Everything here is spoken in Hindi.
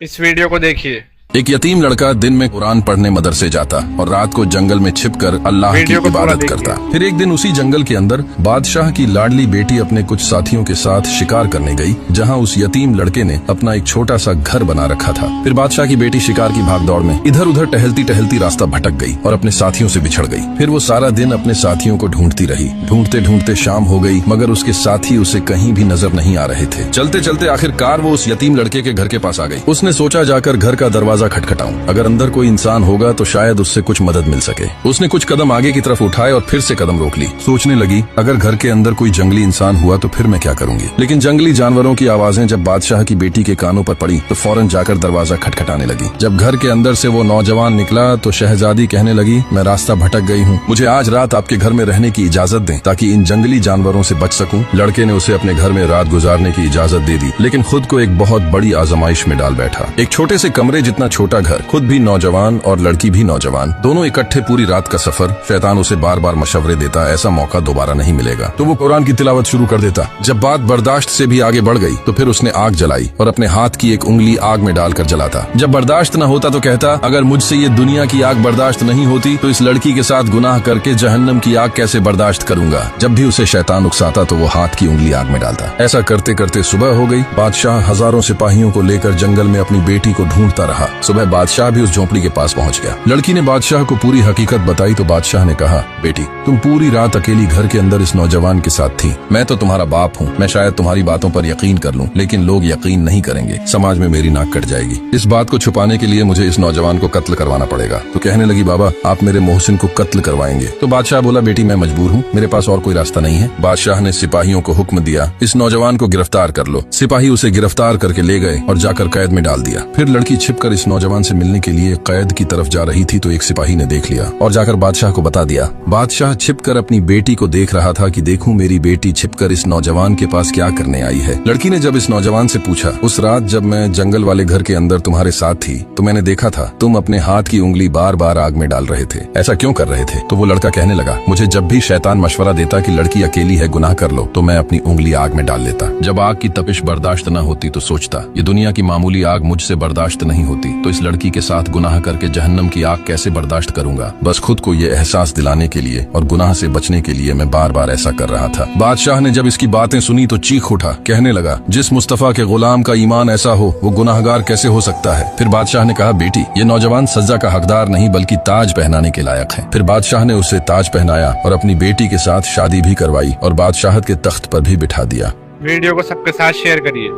इस वीडियो को देखिए। एक यतीम लड़का दिन में कुरान पढ़ने मदरसे जाता और रात को जंगल में छिपकर अल्लाह की इबादत करता। फिर एक दिन उसी जंगल के अंदर बादशाह की लाडली बेटी अपने कुछ साथियों के साथ शिकार करने गई, जहां उस यतीम लड़के ने अपना एक छोटा सा घर बना रखा था। फिर बादशाह की बेटी शिकार की भागदौड़ में इधर उधर टहलती टहलती रास्ता भटक गई और अपने साथियों से बिछड़ गई। फिर वो सारा दिन अपने साथियों को ढूंढती रही। ढूंढते ढूंढते शाम हो गई, मगर उसके साथी उसे कहीं भी नजर नहीं आ रहे थे। चलते चलते आखिरकार वो उस यतीम लड़के के घर के पास आ गई। उसने सोचा जाकर घर का दरवाजा खटखटाऊं, अगर अंदर कोई इंसान होगा तो शायद उससे कुछ मदद मिल सके। उसने कुछ कदम आगे की तरफ उठाए और फिर से कदम रोक ली। सोचने लगी, अगर घर के अंदर कोई जंगली इंसान हुआ तो फिर मैं क्या करूंगी। लेकिन जंगली जानवरों की आवाजें जब बादशाह की बेटी के कानों पर पड़ी तो फौरन जाकर दरवाजा खटखटाने लगी। जब घर के अंदर से वो नौजवान निकला तो शहजादी कहने लगी, मैं रास्ता भटक गई हूँ, मुझे आज रात आपके घर में रहने की इजाजत दें ताकि इन जंगली जानवरों से बच सकूं। लड़के ने उसे अपने घर में रात गुजारने की इजाजत दे दी, लेकिन खुद को एक बहुत बड़ी आजमाइश में डाल बैठा। एक छोटे से कमरे जितना छोटा घर, खुद भी नौजवान और लड़की भी नौजवान, दोनों इकट्ठे पूरी रात का सफर। शैतान उसे बार बार मशवरे देता, ऐसा मौका दोबारा नहीं मिलेगा। तो वो कुरान की तिलावत शुरू कर देता। जब बात बर्दाश्त से भी आगे बढ़ गई तो फिर उसने आग जलाई और अपने हाथ की एक उंगली आग में डालकर जलाता। जब बर्दाश्त न होता तो कहता, अगर मुझसे ये दुनिया की आग बर्दाश्त नहीं होती तो इस लड़की के साथ गुनाह करके जहन्नम की आग कैसे बर्दाश्त करूंगा। जब भी उसे शैतान उकसाता तो वो हाथ की उंगली आग में डालता। ऐसा करते करते सुबह हो गई। बादशाह हजारों सिपाहियों को लेकर जंगल में अपनी बेटी को ढूंढता रहा। सुबह बादशाह भी उस झोंपड़ी के पास पहुंच गया। लड़की ने बादशाह को पूरी हकीकत बताई तो बादशाह ने कहा, बेटी, तुम पूरी रात अकेली घर के अंदर इस नौजवान के साथ थी। मैं तो तुम्हारा बाप हूँ, मैं शायद तुम्हारी बातों पर यकीन कर लूं, लेकिन लोग यकीन नहीं करेंगे, समाज में मेरी नाक कट जाएगी। इस बात को छुपाने के लिए मुझे इस नौजवान को कत्ल करवाना पड़ेगा। तो कहने लगी, बाबा, आप मेरे मोहसिन को कत्ल करवाएंगे। तो बादशाह बोला, बेटी, मैं मजबूर हूँ, मेरे पास और कोई रास्ता नहीं है। बादशाह ने सिपाहियों को हुक्म दिया, इस नौजवान को गिरफ्तार कर लो। सिपाही उसे गिरफ्तार करके ले गए और जाकर कैद में डाल दिया। फिर लड़की छिपकर इस नौजवान से मिलने के लिए कैद की तरफ जा रही थी तो एक सिपाही ने देख लिया और जाकर बादशाह को बता दिया। बादशाह छिपकर अपनी बेटी को देख रहा था कि देखूं मेरी बेटी छिपकर इस नौजवान के पास क्या करने आई है। लड़की ने जब इस नौजवान से पूछा, उस रात जब मैं जंगल वाले घर के अंदर तुम्हारे साथ थी तो मैंने देखा था तुम अपने हाथ की उंगली बार बार आग में डाल रहे थे, ऐसा क्यों कर रहे थे। तो वो लड़का कहने लगा, मुझे जब भी शैतान मशवरा देता कि लड़की अकेली है, गुनाह कर लो, तो मैं अपनी उंगली आग में डाल लेता। जब आग की तपिश बर्दाश्त न होती तो सोचता, ये दुनिया की मामूली आग मुझसे बर्दाश्त नहीं होती तो इस लड़की के साथ गुनाह करके जहन्नम की आग कैसे बर्दाश्त करूंगा। बस खुद को ये एहसास दिलाने के लिए और गुनाह से बचने के लिए मैं बार बार ऐसा कर रहा था। बादशाह ने जब इसकी बातें सुनी तो चीख उठा, कहने लगा, जिस मुस्तफा के गुलाम का ईमान ऐसा हो वो गुनाहगार कैसे हो सकता है। फिर बादशाह ने कहा, बेटी, ये नौजवान सजा का हकदार नहीं बल्कि ताज पहनाने के लायक है। फिर बादशाह ने उसे ताज पहनाया और अपनी बेटी के साथ शादी भी करवाई और बादशाहत के तख्त पर भी बिठा दिया। वीडियो को सबके साथ शेयर करिए।